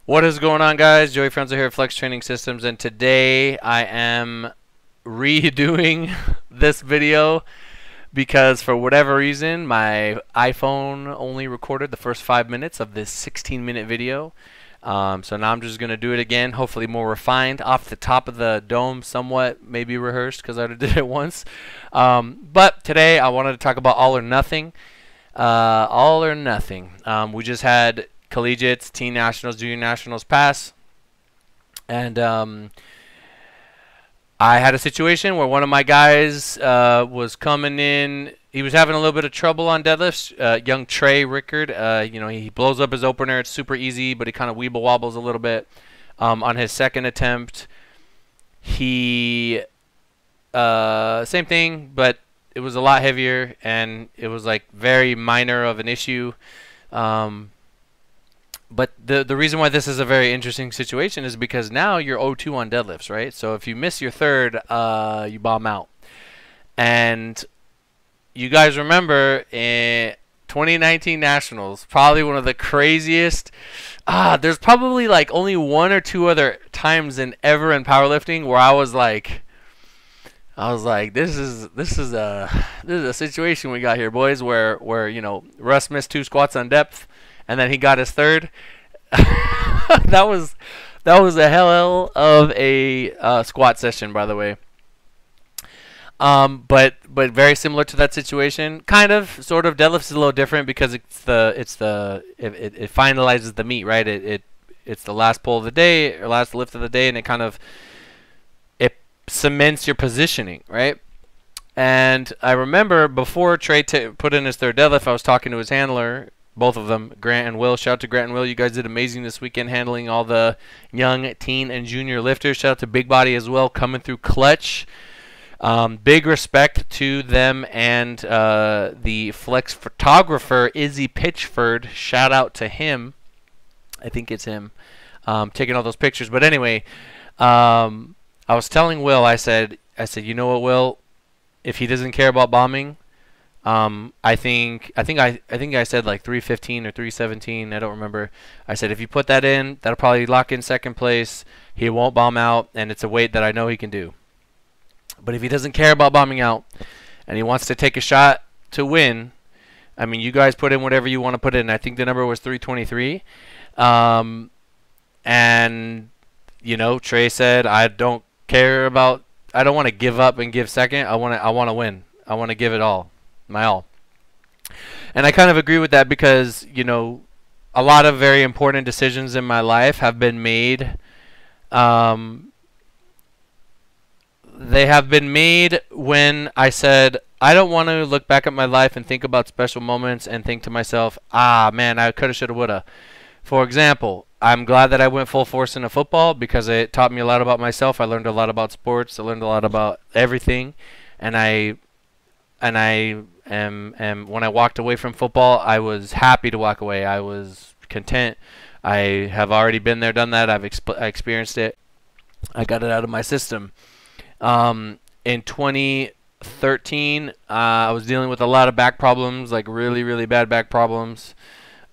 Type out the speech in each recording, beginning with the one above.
What is going on, guys? Joey Frenzel here at FLEXX Training Systems, and today I am redoing this video because for whatever reason my iPhone only recorded the first 5 minutes of this 16-minute video. So now I'm just going to do it again, hopefully more refined, off the top of the dome, somewhat maybe rehearsed because I already did it once. But today I wanted to talk about all or nothing. All or nothing. We just had collegiates, teen nationals, junior nationals pass, and I had a situation where one of my guys was coming in. He was having a little bit of trouble on deadlifts. Young Trey Rickard, he blows up his opener. It's super easy, but he kind of weeble wobbles a little bit. On his second attempt, he same thing, but it was a lot heavier, and it was like very minor of an issue. But the reason why this is a very interesting situation is because now you're 0-2 on deadlifts, right? So if you miss your third, you bomb out. And you guys remember in 2019 Nationals, probably one of the craziest. There's probably like only one or two other times in powerlifting where I was like, this is a situation we got here, boys, where Russ missed 2 squats on depth, and then he got his third. that was a hell of a squat session, by the way. But very similar to that situation, kind of, sort of. Deadlifts is a little different because it finalizes the meet, right? It's the last pull of the day or last lift of the day, and it kind of cements your positioning, right? And I remember before Trey put in his third deadlift, I was talking to his handler. Both of them, Grant and Will. Shout out to Grant and Will. You guys did amazing this weekend handling all the young, teen, and junior lifters. Shout out to Big Body as well, coming through clutch. Big respect to them and the FLEXX photographer, Izzy Pitchford. Shout out to him. I think it's him taking all those pictures. But anyway, I was telling Will, I said, you know what, Will? If he doesn't care about bombing, I think I said like 315 or 317. I don't remember. I said if you put that in, that'll probably lock in second place. He won't bomb out, and it's a weight that I know he can do. But if he doesn't care about bombing out, and he wants to take a shot to win, I mean, you guys put in whatever you want to put in. I think the number was 323. And Trey said, I don't want to give up and give second. I want to win. I want to give it all. My all. And I kind of agree with that because, a lot of very important decisions in my life have been made. They have been made when I said, I don't want to look back at my life and think about special moments and think to myself, man, I coulda, shoulda, woulda. For example, I'm glad that I went full force into football because it taught me a lot about myself. I learned a lot about sports. I learned a lot about everything. And when I walked away from football, I was happy to walk away. I was content. I have already been there, done that. I experienced it. I got it out of my system. In 2013, I was dealing with a lot of back problems, like really, really bad back problems.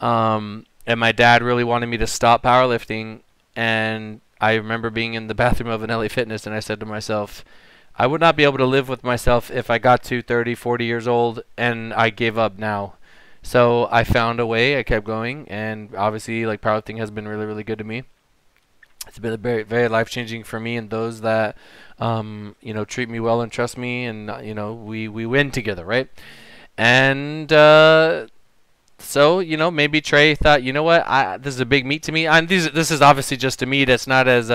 And my dad really wanted me to stop powerlifting. And I remember being in the bathroom of an LA Fitness, and I said to myself, I would not be able to live with myself if I got to 30, 40 years old and I gave up now. So I found a way. I kept going, and obviously, like, powerlifting has been really, really good to me. It's been very, very life-changing for me and those that, treat me well and trust me, and we win together, right? And so maybe Trey thought, you know what, this is a big meet to me. This is obviously just a meet. It's not as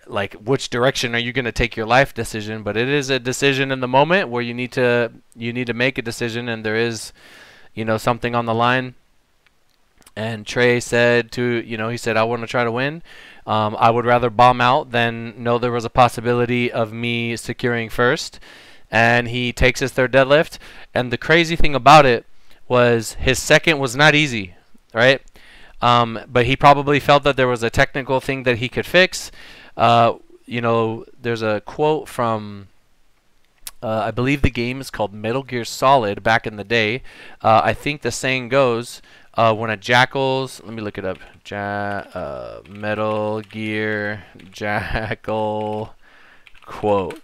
like which direction are you going to take your life decision, but it is a decision in the moment where you need to make a decision, and there is something on the line. And Trey said he said, I want to try to win. I would rather bomb out than know there was a possibility of me securing first. And he takes his third deadlift, and the crazy thing about it was his second was not easy, right? But he probably felt that there was a technical thing that he could fix. There's a quote from I believe the game is called Metal Gear Solid back in the day. I think the saying goes, One of Jackal's. Let me look it up. Metal Gear Jackal quote.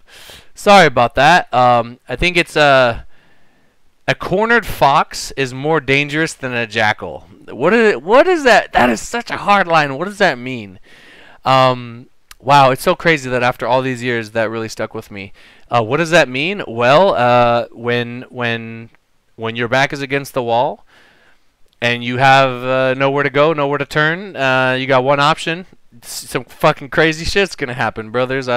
Sorry about that. I think it's a cornered fox is more dangerous than a jackal. What is that? That is such a hard line. What does that mean? Wow, it's so crazy that after all these years, that really stuck with me. What does that mean? Well, when your back is against the wall and you have nowhere to go, nowhere to turn, you got one option. Some fucking crazy shit's gonna happen, bro. There's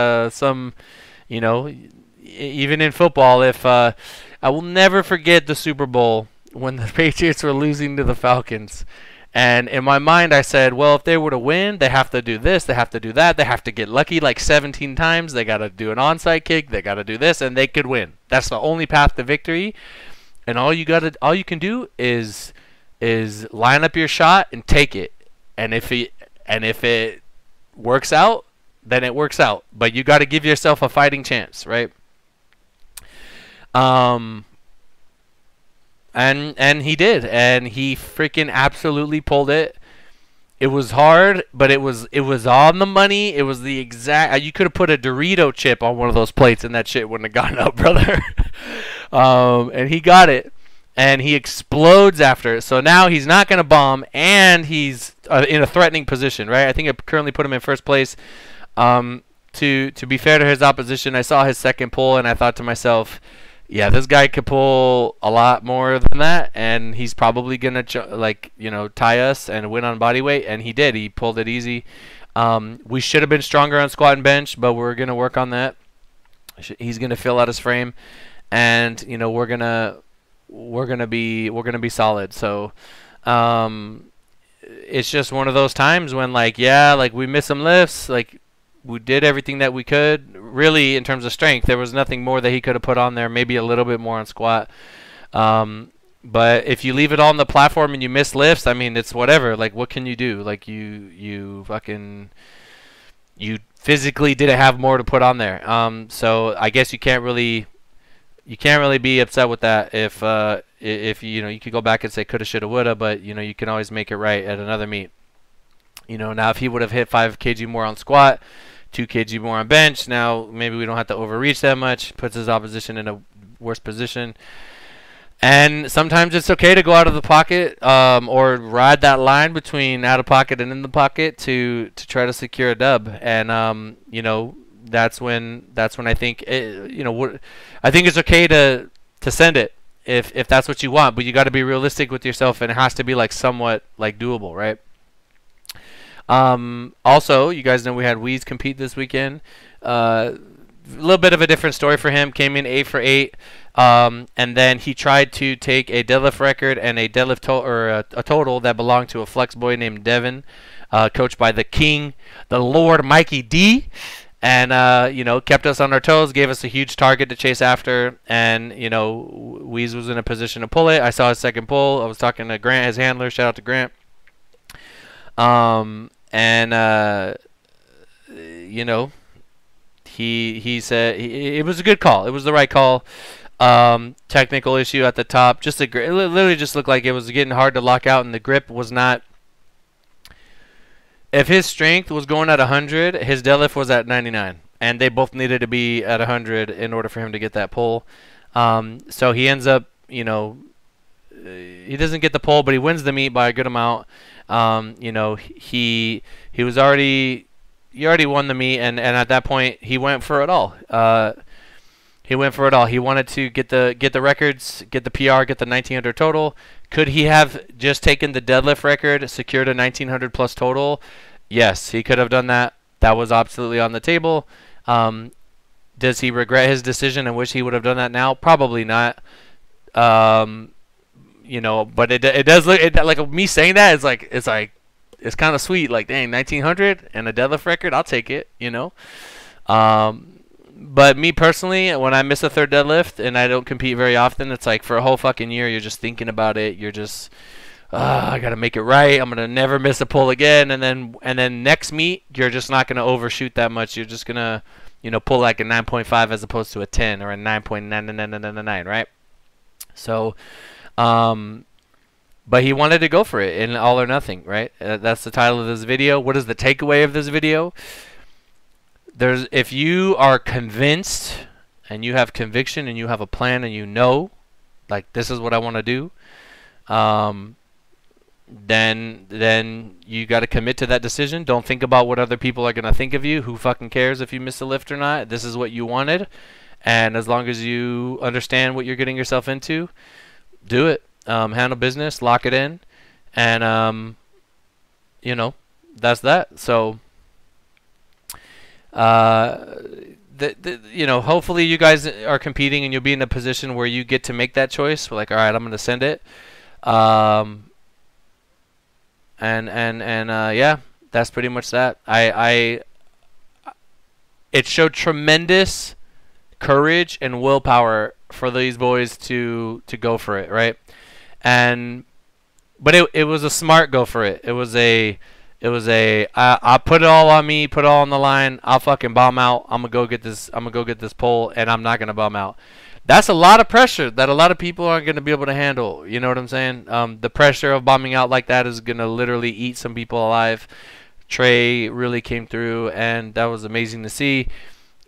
you know, even in football, if I will never forget the Super Bowl when the Patriots were losing to the Falcons. And in my mind, I said, well, if they were to win, they have to do this, they have to do that, they have to get lucky like 17 times, they got to do an onside kick, they got to do this, and they could win. That's the only path to victory. And all you can do is line up your shot and take it. And if it works out, then it works out. But you got to give yourself a fighting chance, right? And he did, and he freaking absolutely pulled it. It was hard, but it was on the money. It was the exact. You could have put a Dorito chip on one of those plates, and that shit wouldn't have gotten up, brother. And he got it, and he explodes after it. So now he's not gonna bomb, and he's in a threatening position, right? I think I currently put him in first place. To be fair to his opposition, I saw his second pull, and I thought to myself, yeah, this guy could pull a lot more than that, and he's probably gonna tie us and win on body weight, and he did. He pulled it easy. We should have been stronger on squat and bench, but we're gonna work on that. He's gonna fill out his frame, and we're gonna be solid. So it's just one of those times when we missed some lifts, we did everything that we could, really, in terms of strength. There was nothing more that he could have put on there, maybe a little bit more on squat. But if you leave it all on the platform and you miss lifts, I mean, it's whatever. What can you do? You physically didn't have more to put on there. So I guess you can't really be upset with that. If you could go back and say coulda, shoulda, woulda, but you can always make it right at another meet. Now if he would have hit 5 kg more on squat, 2 kg more on bench, now maybe we don't have to overreach that much. Puts his opposition in a worse position. And sometimes it's okay to go out of the pocket, or ride that line between out of pocket and in the pocket to try to secure a dub. And that's when I think I think it's okay to send it if that's what you want, but you got to be realistic with yourself, and it has to be somewhat doable, right? Also, you guys know we had Weeze compete this weekend. A little bit of a different story for him. Came in 8 for 8, and then he tried to take a deadlift record and a deadlift a total that belonged to a flex boy named Devin, coached by the King, the Lord Mikey D, and kept us on our toes, gave us a huge target to chase after, and Weeze was in a position to pull it. I saw his second pull. I was talking to Grant, his handler. Shout out to Grant. He said it was a good call. It was the right call. Technical issue at the top. It literally just looked like it was getting hard to lock out, and the grip was not. If his strength was going at 100, his deadlift was at 99, and they both needed to be at 100 in order for him to get that pull. So he ends up, he doesn't get the pull, but he wins the meet by a good amount. He already won the meet, and at that point he went for it all. He wanted to get the records, get the PR, get the 1900 total. Could he have just taken the deadlift record, secured a 1900 plus total? Yes, he could have done that. That was absolutely on the table. Does he regret his decision and wish he would have done that now? Probably not. But it does look like me saying that it's kind of sweet. Dang, 1900 and a deadlift record, I'll take it. But me personally, when I miss a third deadlift and I don't compete very often, it's for a whole fucking year you're just thinking about it. You're just, I gotta make it right. I'm gonna never miss a pull again. And then next meet you're just not gonna overshoot that much. You're just gonna pull a 9.5 as opposed to a 10 or a 9.999, right? So. But he wanted to go for it in all or nothing, right? That's the title of this video. What is the takeaway of this video? If you are convinced and you have conviction and you have a plan and you know, like, this is what I want to do, then you got to commit to that decision. Don't think about what other people are going to think of you. Who fucking cares if you miss a lift or not? This is what you wanted, and as long as you understand what you're getting yourself into, do it. Handle business, lock it in, and you know, that's that. So you know, hopefully you guys are competing and you'll be in a position where you get to make that choice. We're like, all right, I'm gonna send it. Yeah, that's pretty much that. It showed tremendous courage and willpower for these boys to go for it, right? But it was a smart go for it. It was a I put it all on me, put it all on the line. I'll fucking bomb out. I'm gonna go get this pole, and I'm not gonna bomb out. That's a lot of pressure that a lot of people aren't gonna be able to handle. You know what I'm saying? The pressure of bombing out like that is gonna literally eat some people alive. Trey really came through, and that was amazing to see.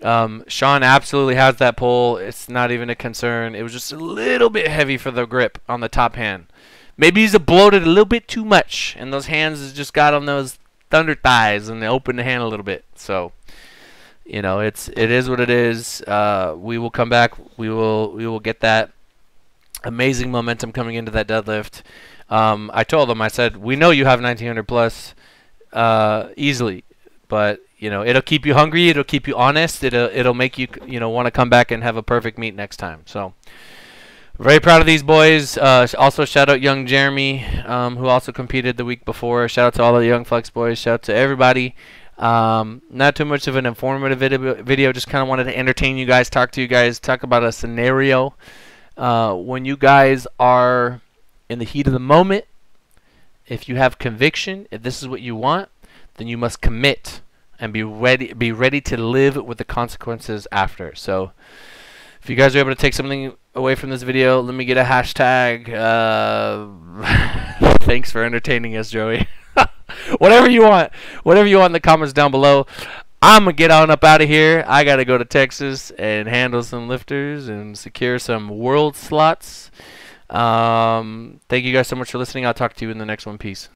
Sean absolutely has that pole. It's not even a concern. It was just a little bit heavy for the grip on the top hand. Maybe he's bloated a little bit too much, and those hands just got on those thunder thighs, and they opened the hand a little bit. So, you know, it is what it is. We will come back. We will get that amazing momentum coming into that deadlift. I told them, I said, we know you have 1900 plus easily, but you know, it'll keep you hungry. It'll keep you honest. It'll make you want to come back and have a perfect meet next time. So. Very proud of these boys. Also, shout out young Jeremy, who also competed the week before. Shout out to all the young FLEXX boys. Shout out to everybody. Not too much of an informative video. Just kind of wanted to entertain you guys, talk to you guys, talk about a scenario. When you guys are in the heat of the moment, if you have conviction, if this is what you want, then you must commit and be ready to live with the consequences after. So, if you guys are able to take something away from this video, let me get a hashtag. Thanks for entertaining us, Joey. Whatever you want in the comments down below. I'm gonna get on up out of here. I gotta go to Texas and handle some lifters and secure some world slots. Thank you guys so much for listening. I'll talk to you in the next one. Peace.